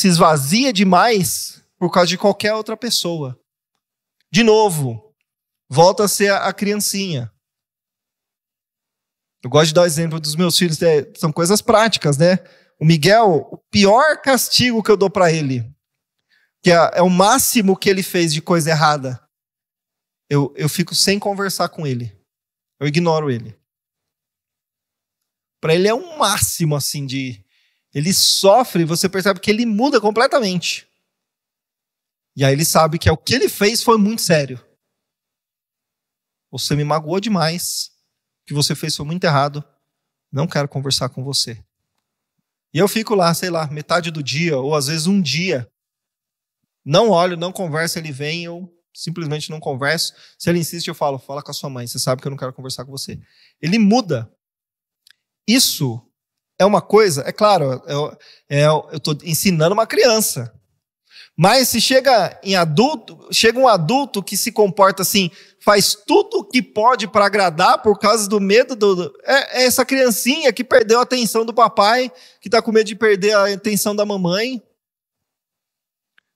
esvazia demais por causa de qualquer outra pessoa. De novo, volta a ser a criancinha. Eu gosto de dar o exemplo dos meus filhos, são coisas práticas, né? O Miguel, o pior castigo que eu dou para ele, que é o máximo que ele fez de coisa errada, eu fico sem conversar com ele. Eu ignoro ele. Para ele é um máximo, assim, ele sofre, você percebe que ele muda completamente. E aí ele sabe que o que ele fez foi muito sério. Você me magoou demais. O que você fez foi muito errado. Não quero conversar com você. E eu fico lá, sei lá, metade do dia, ou às vezes um dia. Não olho, não converso, ele vem, eu simplesmente não converso. Se ele insiste, eu falo, fala com a sua mãe, você sabe que eu não quero conversar com você. Ele muda. Isso é uma coisa, é claro, eu estou ensinando uma criança. Mas se chega um adulto que se comporta assim, faz tudo o que pode para agradar por causa do medo é essa criancinha que perdeu a atenção do papai, que está com medo de perder a atenção da mamãe.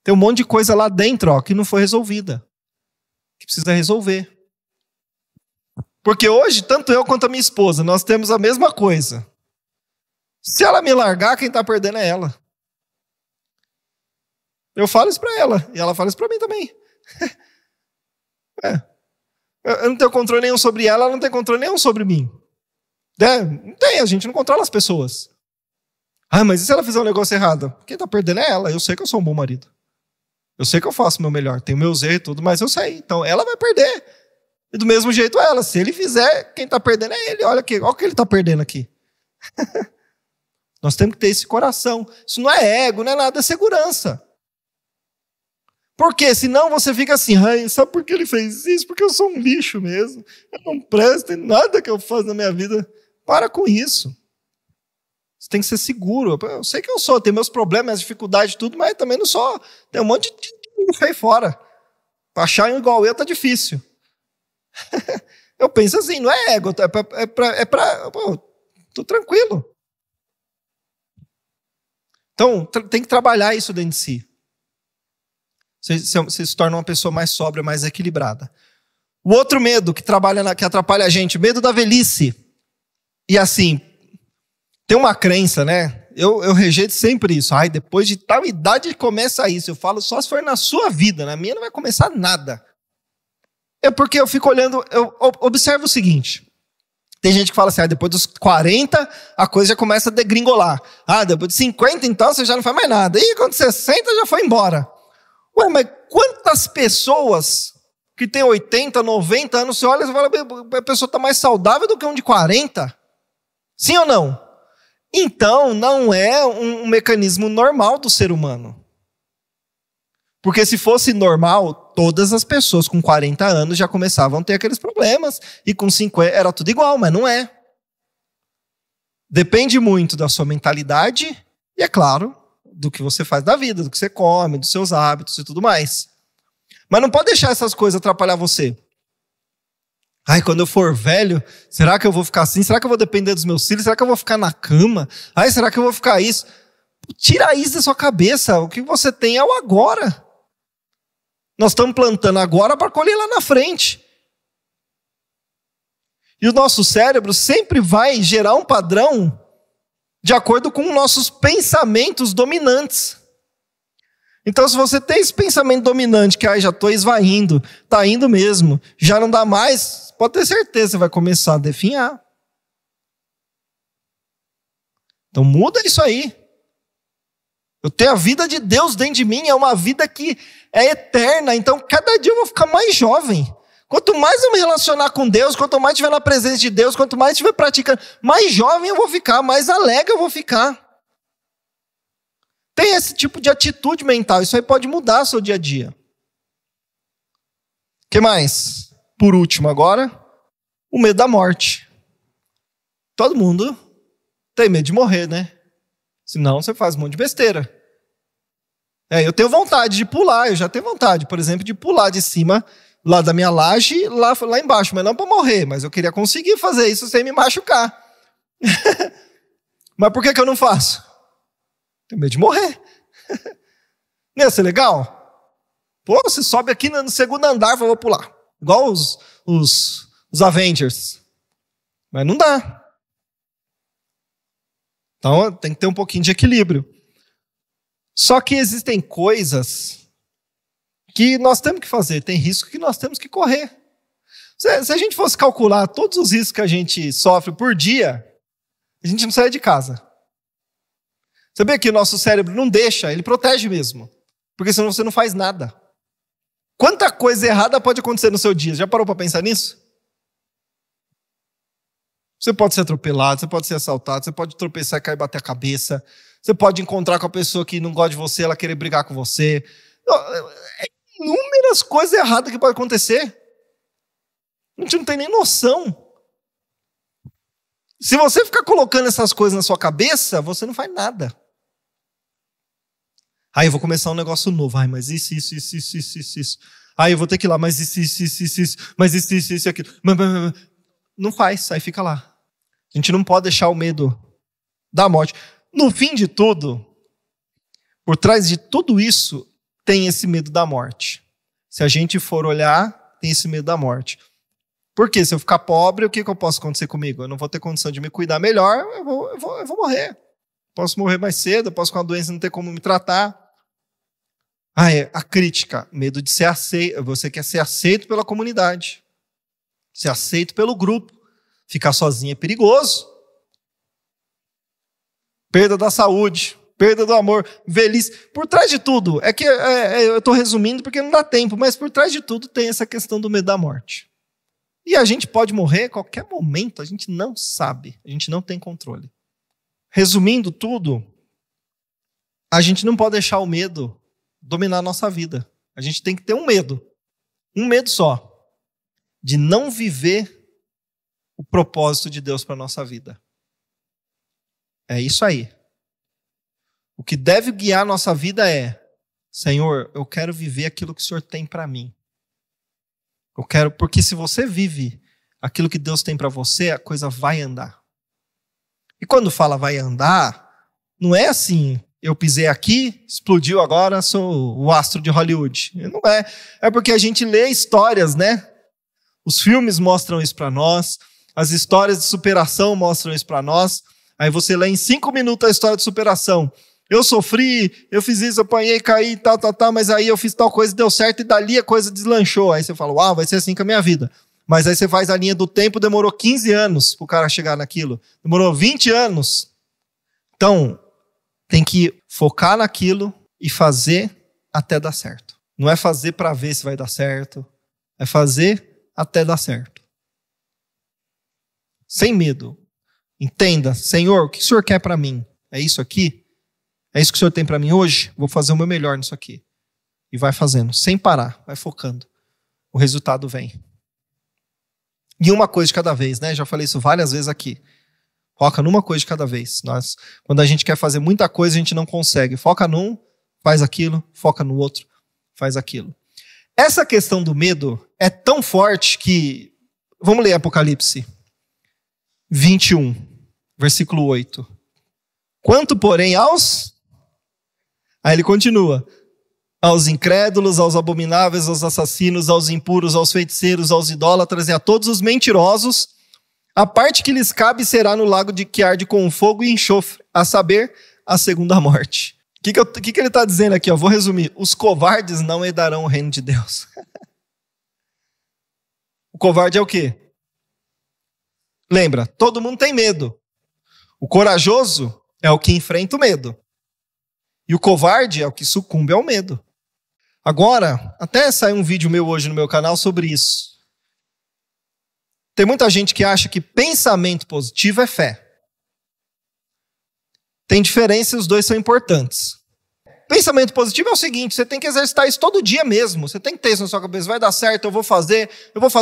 Tem um monte de coisa lá dentro, que não foi resolvida, que precisa resolver. Porque hoje, tanto eu quanto a minha esposa, nós temos a mesma coisa. Se ela me largar, quem está perdendo é ela. Eu falo isso para ela, e ela fala isso para mim também. Eu não tenho controle nenhum sobre ela não tem controle nenhum sobre mim. Não tem, a gente não controla as pessoas. Mas e se ela fizer um negócio errado? Quem está perdendo é ela, eu sei que eu sou um bom marido. Eu sei que eu faço o meu melhor, tenho meus erros e tudo, mas eu sei. Então ela vai perder. E do mesmo jeito ela, se ele fizer, quem está perdendo é ele. Olha o que ele está perdendo aqui. Nós temos que ter esse coração. Isso não é ego, não é nada, é segurança. Por quê? Senão você fica assim, sabe por que ele fez isso? Porque eu sou um lixo mesmo. Eu não presto em nada que eu faço na minha vida. Para com isso. Você tem que ser seguro. Eu sei que eu sou, tenho meus problemas, minhas dificuldades e tudo, mas também não sou. Tem um monte de aí fora. Pra achar um igual eu tá difícil. Eu penso assim, não é ego, tô tranquilo. Então, tem que trabalhar isso dentro de si. Você se torna uma pessoa mais sóbria, mais equilibrada. O outro medo que atrapalha a gente, medo da velhice. E assim, tem uma crença, né? Eu rejeito sempre isso. Depois de tal idade começa isso. Eu falo só se for na sua vida, na minha não vai começar nada. É porque eu fico olhando, eu observo o seguinte. Tem gente que fala assim, depois dos 40 a coisa já começa a degringolar. Depois de 50 então você já não faz mais nada. E quando 60 já foi embora. Mas quantas pessoas que tem 80, 90 anos, você olha e fala, a pessoa está mais saudável do que um de 40. Sim ou não? Então, não é um mecanismo normal do ser humano. Porque se fosse normal, todas as pessoas com 40 anos já começavam a ter aqueles problemas, e com 50 era tudo igual, mas não é. Depende muito da sua mentalidade e, é claro, do que você faz da vida, do que você come, dos seus hábitos e tudo mais. Mas não pode deixar essas coisas atrapalhar você. Ai, quando eu for velho, será que eu vou ficar assim? Será que eu vou depender dos meus filhos? Será que eu vou ficar na cama? Ai, será que eu vou ficar isso? Tira isso da sua cabeça. O que você tem é o agora. Nós estamos plantando agora para colher lá na frente. E o nosso cérebro sempre vai gerar um padrão de acordo com nossos pensamentos dominantes. Então, se você tem esse pensamento dominante, que já estou esvaindo, está indo mesmo, já não dá mais, pode ter certeza, você vai começar a definhar. Então, muda isso aí. Eu tenho a vida de Deus dentro de mim, é uma vida que é eterna, então cada dia eu vou ficar mais jovem. Quanto mais eu me relacionar com Deus, quanto mais estiver na presença de Deus, quanto mais estiver praticando, mais jovem eu vou ficar, mais alegre eu vou ficar. Tem esse tipo de atitude mental, isso aí pode mudar o seu dia a dia. O que mais? Por último agora, o medo da morte. Todo mundo tem medo de morrer, né? Senão você faz um monte de besteira. Eu tenho vontade de pular, eu já tenho vontade, por exemplo, de pular de cima lá da minha laje, lá embaixo, mas não para morrer, mas eu queria conseguir fazer isso sem me machucar. Mas por que eu não faço? Tenho medo de morrer. Não ia ser legal? Pô, você sobe aqui no segundo andar e fala, vou pular. Igual os Avengers. Mas não dá. Então tem que ter um pouquinho de equilíbrio. Só que existem coisas que nós temos que fazer, tem risco que nós temos que correr. Se a gente fosse calcular todos os riscos que a gente sofre por dia, a gente não sai de casa. Sabia que o nosso cérebro não deixa, ele protege mesmo. Porque senão você não faz nada. Quanta coisa errada pode acontecer no seu dia? Já parou para pensar nisso? Você pode ser atropelado, você pode ser assaltado, você pode tropeçar e cair e bater a cabeça. Você pode encontrar com a pessoa que não gosta de você, ela querer brigar com você. Inúmeras coisas erradas que podem acontecer. A gente não tem nem noção. Se você ficar colocando essas coisas na sua cabeça, você não faz nada. Eu vou começar um negócio novo. Mas isso. Eu vou ter que ir lá, mas isso. Mas isso, aquilo. Não faz, aí fica lá. A gente não pode deixar o medo da morte. No fim de tudo, por trás de tudo isso, tem esse medo da morte. Se a gente for olhar, tem esse medo da morte. Por quê? Se eu ficar pobre, o que posso acontecer comigo? Eu não vou ter condição de me cuidar melhor, eu vou morrer. Posso morrer mais cedo, eu posso com a doença não ter como me tratar. A crítica, medo de ser aceito. Você quer ser aceito pela comunidade. Ser aceito pelo grupo. Ficar sozinho é perigoso. Perda da saúde, perda do amor, velhice. Por trás de tudo, eu estou resumindo porque não dá tempo, mas por trás de tudo tem essa questão do medo da morte. E a gente pode morrer a qualquer momento, a gente não sabe, a gente não tem controle. Resumindo tudo, a gente não pode deixar o medo dominar a nossa vida. A gente tem que ter um medo só, de não viver o propósito de Deus para a nossa vida. É isso aí. O que deve guiar a nossa vida é: Senhor, eu quero viver aquilo que o Senhor tem para mim. Porque se você vive aquilo que Deus tem para você, a coisa vai andar. E quando fala vai andar, não é assim, eu pisei aqui, explodiu agora, sou o astro de Hollywood. Não é. É porque a gente lê histórias, né? Os filmes mostram isso para nós, as histórias de superação mostram isso para nós. Aí você lê em 5 minutos a história de superação. Eu sofri, eu fiz isso, apanhei, caí, tal, mas aí eu fiz tal coisa e deu certo e dali a coisa deslanchou. Aí você fala, vai ser assim com a minha vida. Mas aí você faz a linha do tempo, demorou 15 anos para o cara chegar naquilo. Demorou 20 anos. Então, tem que focar naquilo e fazer até dar certo. Não é fazer para ver se vai dar certo. É fazer até dar certo. Sem medo. Entenda, Senhor, o que o Senhor quer para mim? É isso aqui? É isso que o Senhor tem para mim hoje? Vou fazer o meu melhor nisso aqui. E vai fazendo, sem parar, vai focando. O resultado vem. E uma coisa de cada vez, né? Já falei isso várias vezes aqui. Foca numa coisa de cada vez. Quando a gente quer fazer muita coisa, a gente não consegue. Foca num, faz aquilo, foca no outro, faz aquilo. Essa questão do medo é tão forte que... Vamos ler Apocalipse 21, versículo 8. Quanto, porém, aos... Aí ele continua. Aos incrédulos, aos abomináveis, aos assassinos, aos impuros, aos feiticeiros, aos idólatras e a todos os mentirosos, a parte que lhes cabe será no lago que arde com fogo e enxofre, a saber, a segunda morte. O que ele está dizendo aqui? Vou resumir. Os covardes não herdarão o reino de Deus. O covarde é o quê? Lembra, todo mundo tem medo. O corajoso é o que enfrenta o medo. E o covarde é o que sucumbe ao medo. Agora, até saiu um vídeo meu hoje no meu canal sobre isso. Tem muita gente que acha que pensamento positivo é fé. Tem diferença e os dois são importantes. Pensamento positivo é o seguinte, você tem que exercitar isso todo dia mesmo. Você tem que ter isso na sua cabeça. Vai dar certo, eu vou fazer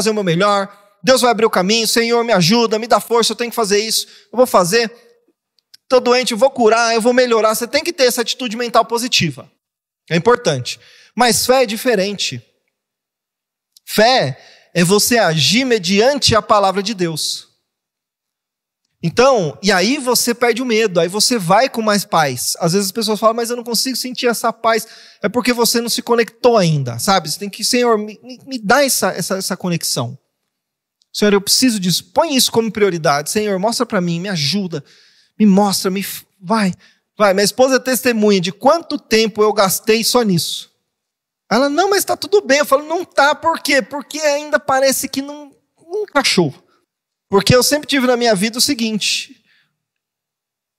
o meu melhor. Deus vai abrir o caminho, Senhor me ajuda, me dá força, eu tenho que fazer isso. Eu vou fazer. Estou doente, eu vou curar, eu vou melhorar. Você tem que ter essa atitude mental positiva. É importante. Mas fé é diferente. Fé é você agir mediante a palavra de Deus. Então, e aí você perde o medo, aí você vai com mais paz. Às vezes as pessoas falam, mas eu não consigo sentir essa paz. É porque você não se conectou ainda, sabe? Você tem que, Senhor, me dá essa conexão. Senhor, eu preciso disso. Põe isso como prioridade. Senhor, mostra para mim, me ajuda. Me mostra, vai. Minha esposa é testemunha de quanto tempo eu gastei só nisso. Ela, não, mas está tudo bem. Eu falo, não tá, por quê? Porque ainda parece que não encaixou. Porque eu sempre tive na minha vida o seguinte,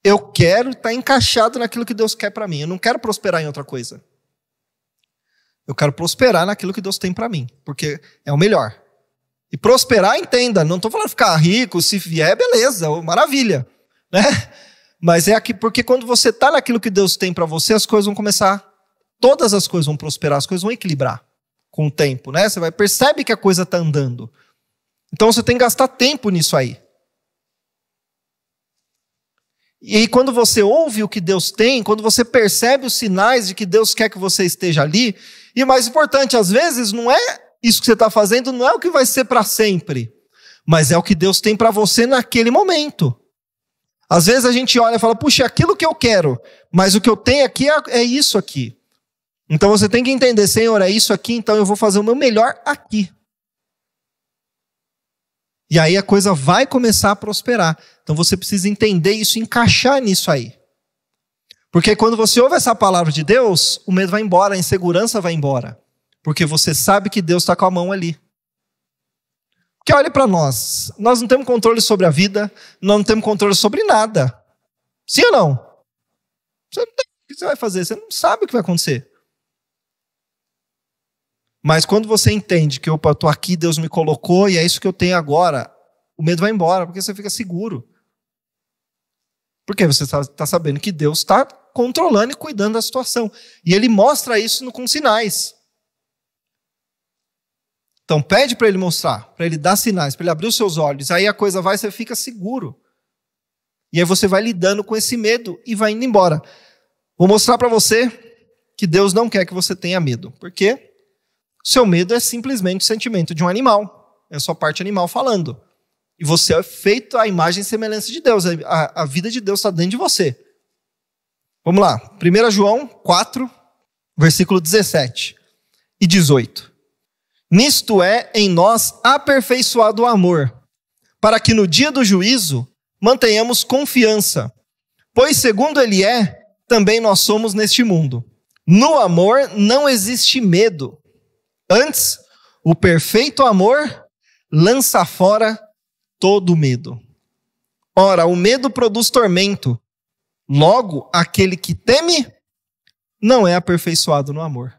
eu quero estar encaixado naquilo que Deus quer para mim. Eu não quero prosperar em outra coisa. Eu quero prosperar naquilo que Deus tem para mim, porque é o melhor. E prosperar, entenda, não estou falando ficar rico, se vier, beleza, maravilha. Né? Mas é aqui porque quando você está naquilo que Deus tem para você, as coisas vão começar, todas as coisas vão prosperar, as coisas vão equilibrar com o tempo, né? Você percebe que a coisa está andando. Então você tem que gastar tempo nisso aí. E aí quando você ouve o que Deus tem, quando você percebe os sinais de que Deus quer que você esteja ali, e o mais importante, às vezes não é isso que você está fazendo, não é o que vai ser para sempre, mas é o que Deus tem para você naquele momento. Às vezes a gente olha e fala, puxa, é aquilo que eu quero, mas o que eu tenho aqui é isso aqui. Então você tem que entender, Senhor, é isso aqui, então eu vou fazer o meu melhor aqui. E aí a coisa vai começar a prosperar. Então você precisa entender isso, encaixar nisso aí. Porque quando você ouve essa palavra de Deus, o medo vai embora, a insegurança vai embora. Porque você sabe que Deus está com a mão ali. Porque olhe para nós não temos controle sobre a vida, nós não temos controle sobre nada. Sim ou não? Você não tem, o que você vai fazer? Você não sabe o que vai acontecer. Mas quando você entende que, opa, eu estou aqui, Deus me colocou e é isso que eu tenho agora, o medo vai embora, porque você fica seguro. Porque você está sabendo que Deus está controlando e cuidando da situação. E Ele mostra isso com sinais. Então pede para Ele mostrar, para Ele dar sinais, para Ele abrir os seus olhos. Aí a coisa vai, você fica seguro. E aí você vai lidando com esse medo e vai indo embora. Vou mostrar para você que Deus não quer que você tenha medo. Por quê? Seu medo é simplesmente o sentimento de um animal. É a sua parte animal falando. E você é feito à imagem e semelhança de Deus. A vida de Deus está dentro de você. Vamos lá. 1 João 4, versículo 17 e 18. Nisto é em nós aperfeiçoado o amor, para que no dia do juízo mantenhamos confiança. Pois segundo Ele é, também nós somos neste mundo. No amor não existe medo. Antes, o perfeito amor lança fora todo medo. Ora, o medo produz tormento. Logo, aquele que teme não é aperfeiçoado no amor.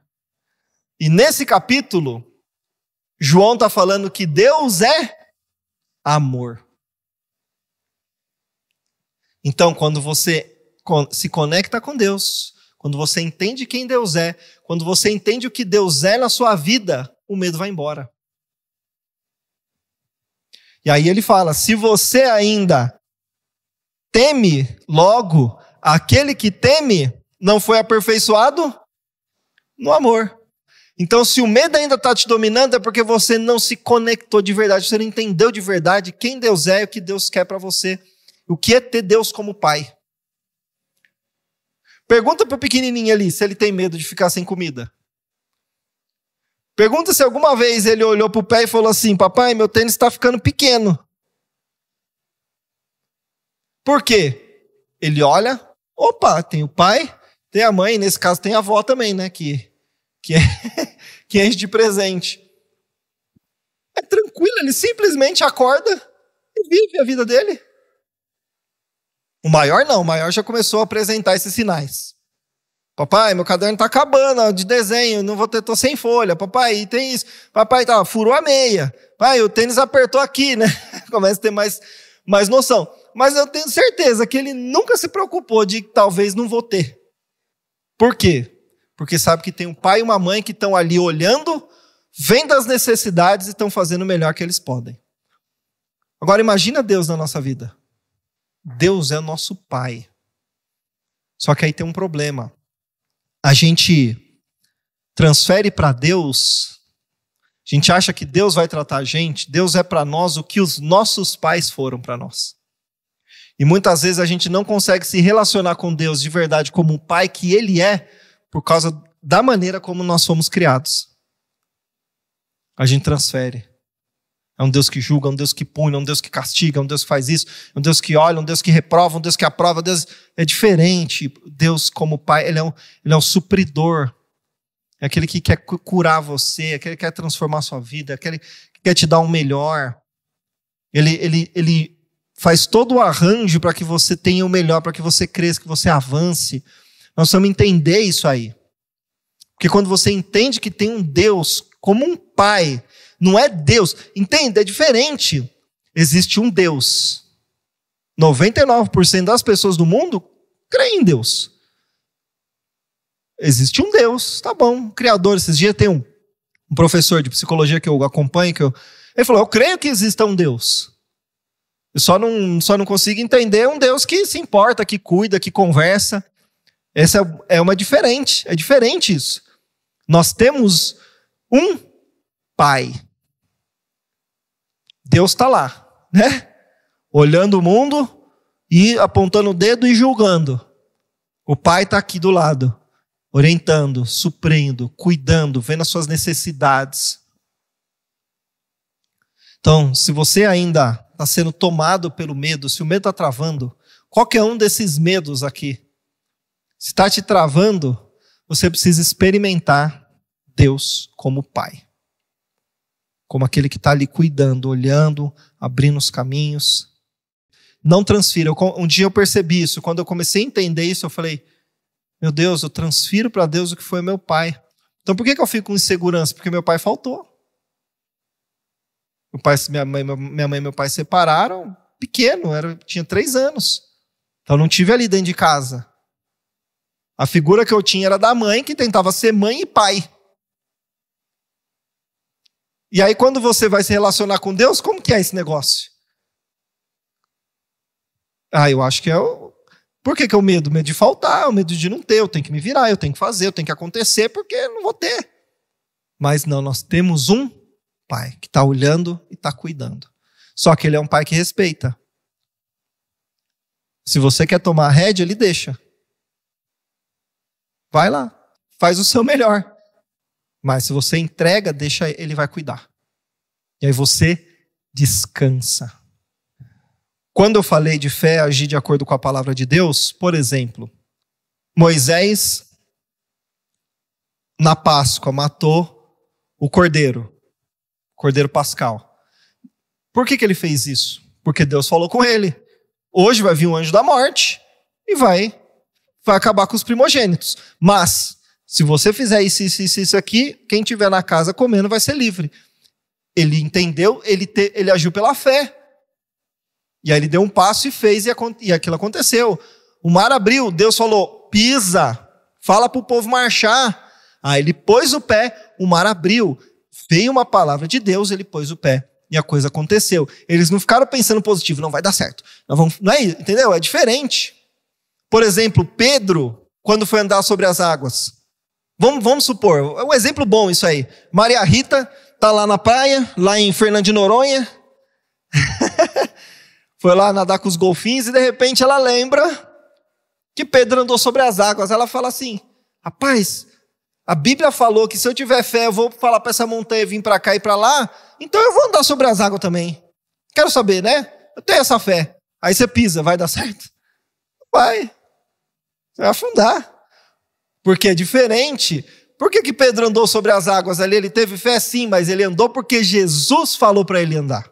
E nesse capítulo, João está falando que Deus é amor. Então, quando você se conecta com Deus, quando você entende quem Deus é, quando você entende o que Deus é na sua vida, o medo vai embora. E aí ele fala, se você ainda teme, logo, aquele que teme não foi aperfeiçoado no amor. Então, se o medo ainda está te dominando, é porque você não se conectou de verdade, você não entendeu de verdade quem Deus é e o que Deus quer para você. O que é ter Deus como pai? Pergunta para o pequenininho ali se ele tem medo de ficar sem comida. Pergunta se alguma vez ele olhou para o pé e falou assim, papai, meu tênis está ficando pequeno. Por quê? Ele olha, opa, tem o pai, tem a mãe, nesse caso tem a avó também, né? Que enche de presente. É tranquilo, ele simplesmente acorda e vive a vida dele. O maior não, o maior já começou a apresentar esses sinais. Papai, meu caderno está acabando de desenho, tô sem folha. Papai, tem isso. Papai, furou a meia. Pai, o tênis apertou aqui, né? Começa a ter mais noção. Mas eu tenho certeza que ele nunca se preocupou de que talvez não vou ter. Por quê? Porque sabe que tem um pai e uma mãe que estão ali olhando, vendo as necessidades e estão fazendo o melhor que eles podem. Agora imagina Deus na nossa vida. Deus é o nosso pai. Só que aí tem um problema. A gente transfere para Deus, a gente acha que Deus vai tratar a gente, Deus é para nós o que os nossos pais foram para nós. E muitas vezes a gente não consegue se relacionar com Deus de verdade como o pai que Ele é, por causa da maneira como nós fomos criados. A gente transfere. É um Deus que julga, é um Deus que pune, é um Deus que castiga, é um Deus que faz isso, é um Deus que olha, é um Deus que reprova, um Deus que aprova. Deus é diferente. Deus como pai, Ele é um supridor. É aquele que quer curar você, é aquele que quer transformar a sua vida, é aquele que quer te dar um melhor. Ele faz todo o arranjo para que você tenha o melhor, para que você cresça, que você avance. Nós precisamos entender isso aí. Porque quando você entende que tem um Deus como um pai, não é Deus. Entende? É diferente. Existe um Deus. 99% das pessoas do mundo creem em Deus. Existe um Deus, tá bom. Criador. Esses dias tem um professor de psicologia que eu acompanho, ele falou, eu creio que exista um Deus. Eu só não consigo entender um Deus que se importa, que cuida, que conversa. Essa é uma diferente. É diferente isso. Nós temos um pai. Deus está lá, né? Olhando o mundo e apontando o dedo e julgando. O pai está aqui do lado, orientando, suprindo, cuidando, vendo as suas necessidades. Então, se você ainda está sendo tomado pelo medo, se o medo está travando, qualquer um desses medos aqui, se está te travando, você precisa experimentar Deus como pai. Como aquele que está ali cuidando, olhando, abrindo os caminhos. Não transfira. Um dia eu percebi isso. Quando eu comecei a entender isso, eu falei, meu Deus, eu transfiro para Deus o que foi meu pai. Então por que eu fico com insegurança? Porque meu pai faltou. Minha mãe e meu pai se separaram pequeno, tinha 3 anos. Então não tive ali dentro de casa. A figura que eu tinha era da mãe, que tentava ser mãe e pai. E aí quando você vai se relacionar com Deus, como que é esse negócio? Eu acho que é o... Por que é o medo? O medo de faltar, o medo de não ter, eu tenho que me virar, eu tenho que fazer, eu tenho que acontecer, porque eu não vou ter. Mas não, nós temos um pai que está olhando e está cuidando. Só que ele é um pai que respeita. Se você quer tomar a rédea, ele deixa. Vai lá, faz o seu melhor. Mas se você entrega, deixa ele vai cuidar. E aí você descansa. Quando eu falei de fé, agir de acordo com a palavra de Deus, por exemplo, Moisés, na Páscoa, matou o cordeiro pascal. Por que ele fez isso? Porque Deus falou com ele. Hoje vai vir um anjo da morte e vai acabar com os primogênitos. Mas, se você fizer isso aqui, quem estiver na casa comendo vai ser livre. Ele entendeu, ele agiu pela fé. E aí ele deu um passo e fez, e aquilo aconteceu. O mar abriu, Deus falou, pisa, fala para o povo marchar. Aí ele pôs o pé, o mar abriu. Veio uma palavra de Deus, ele pôs o pé. E a coisa aconteceu. Eles não ficaram pensando positivo, não vai dar certo. Não é, entendeu? É diferente. Por exemplo, Pedro, quando foi andar sobre as águas. Vamos supor, é um exemplo bom isso aí. Maria Rita está lá na praia, lá em Fernando de Noronha. Foi lá nadar com os golfinhos e de repente ela lembra que Pedro andou sobre as águas. Ela fala assim, rapaz, a Bíblia falou que se eu tiver fé eu vou falar para essa montanha vir para cá e para lá, então eu vou andar sobre as águas também. Quero saber, né? Eu tenho essa fé. Aí você pisa, vai dar certo? Vai. Você vai afundar. Porque é diferente. Por que Pedro andou sobre as águas ali? Ele teve fé sim, mas ele andou porque Jesus falou para ele andar.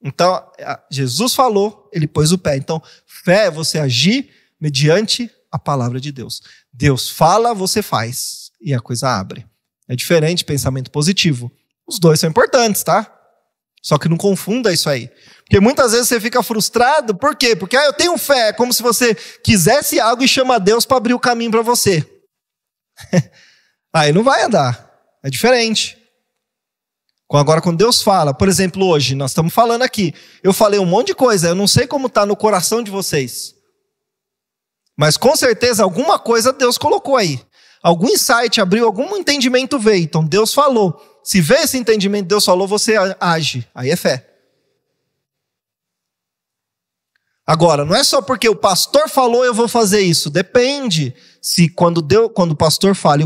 Então, Jesus falou, ele pôs o pé. Então, fé é você agir mediante a palavra de Deus. Deus fala, você faz. E a coisa abre. É diferente pensamento positivo. Os dois são importantes, tá? Só que não confunda isso aí. Porque muitas vezes você fica frustrado. Por quê? Porque eu tenho fé. É como se você quisesse algo e chama Deus para abrir o caminho para você. Aí não vai andar. É diferente. Agora, quando Deus fala, por exemplo, hoje, nós estamos falando aqui, eu falei um monte de coisa, eu não sei como está no coração de vocês, mas com certeza alguma coisa Deus colocou aí, algum insight abriu, algum entendimento veio, então Deus falou, se vê esse entendimento Deus falou, você age, aí é fé. Agora, não é só porque o pastor falou eu vou fazer isso, depende, se quando o pastor fala,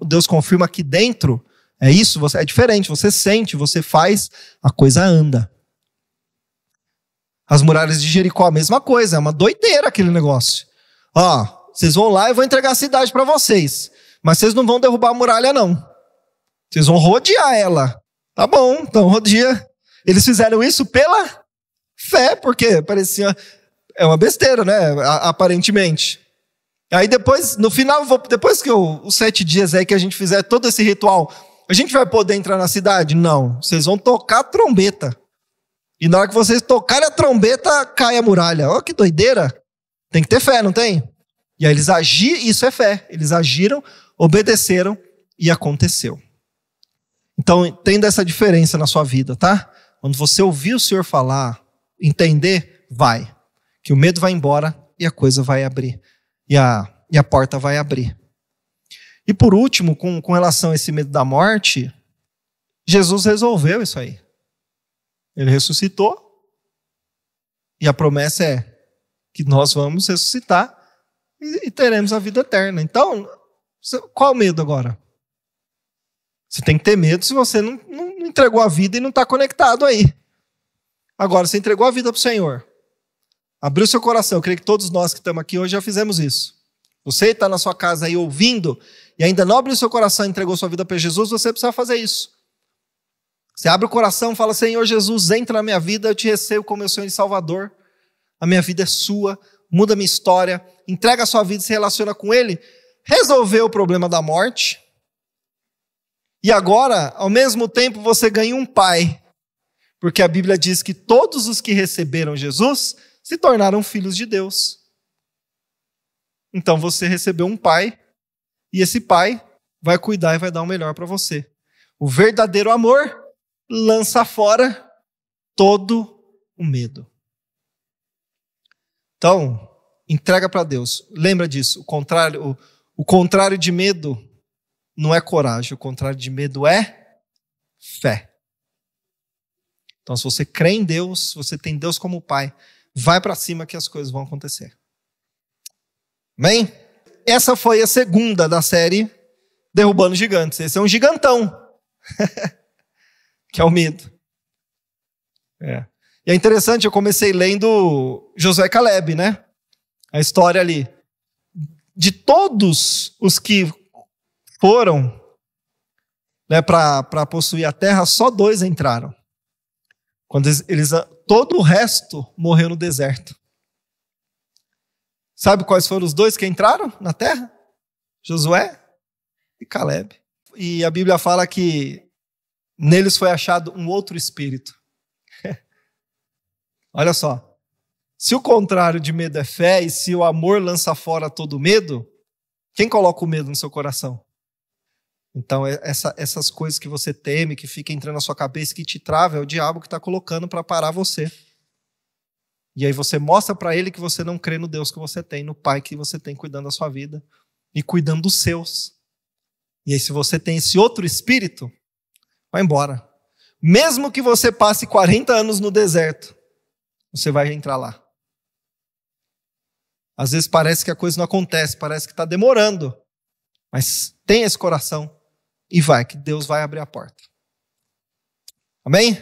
Deus confirma aqui dentro, é isso, é diferente, você sente, você faz, a coisa anda. As muralhas de Jericó, a mesma coisa, é uma doideira aquele negócio. Ó, vocês vão lá e eu vou entregar a cidade para vocês, mas vocês não vão derrubar a muralha não. Vocês vão rodear ela. Tá bom, então rodeia. Eles fizeram isso pela fé, porque parecia, é uma besteira, né, aparentemente. Aí depois, no final, depois que os 7 dias aí que a gente fizer todo esse ritual, a gente vai poder entrar na cidade? Não. Vocês vão tocar a trombeta. E na hora que vocês tocarem a trombeta, cai a muralha. Olha que doideira. Tem que ter fé, não tem? E aí eles agiram, isso é fé. Eles agiram, obedeceram e aconteceu. Então, entenda essa diferença na sua vida, tá? Quando você ouvir o Senhor falar, entender, vai. Que o medo vai embora e a coisa vai abrir. E a porta vai abrir. E por último, com relação a esse medo da morte, Jesus resolveu isso aí. Ele ressuscitou. E a promessa é que nós vamos ressuscitar e teremos a vida eterna. Então, qual é o medo agora? Você tem que ter medo se você não entregou a vida e não está conectado aí. Agora, você entregou a vida para o Senhor. Abriu seu coração. Eu creio que todos nós que estamos aqui hoje já fizemos isso. Você está na sua casa aí ouvindo e ainda não abriu seu coração e entregou sua vida para Jesus, você precisa fazer isso. Você abre o coração e fala, Senhor Jesus, entra na minha vida, eu te recebo como meu Senhor e Salvador. A minha vida é sua, muda a minha história, entrega a sua vida e se relaciona com Ele. Resolveu o problema da morte. E agora, ao mesmo tempo, você ganha um pai. Porque a Bíblia diz que todos os que receberam Jesus se tornaram filhos de Deus. Então você recebeu um pai, e esse pai vai cuidar e vai dar o melhor para você. O verdadeiro amor lança fora todo o medo. Então, entrega para Deus. Lembra disso. O contrário de medo não é coragem. O contrário de medo é fé. Então, se você crê em Deus, se você tem Deus como pai, vai para cima que as coisas vão acontecer. Amém? Essa foi a segunda da série Derrubando Gigantes. Esse é um gigantão. Que é o medo. E é interessante, eu comecei lendo Josué e Caleb, né? A história ali. De todos os que foram, né, para possuir a terra, só 2 entraram. Todo o resto morreu no deserto. Sabe quais foram os 2 que entraram na terra? Josué e Caleb. E a Bíblia fala que Neles foi achado um outro espírito. Olha só. Se o contrário de medo é fé, e se o amor lança fora todo medo, quem coloca o medo no seu coração? Então, essas coisas que você teme, que fica entrando na sua cabeça, que te trava, é o diabo que está colocando para parar você. E aí você mostra para ele que você não crê no Deus que você tem, no Pai que você tem cuidando da sua vida e cuidando dos seus. E aí, se você tem esse outro espírito, vai embora. Mesmo que você passe 40 anos no deserto, você vai entrar lá. Às vezes parece que a coisa não acontece, parece que está demorando. Mas tem esse coração e vai, que Deus vai abrir a porta. Amém?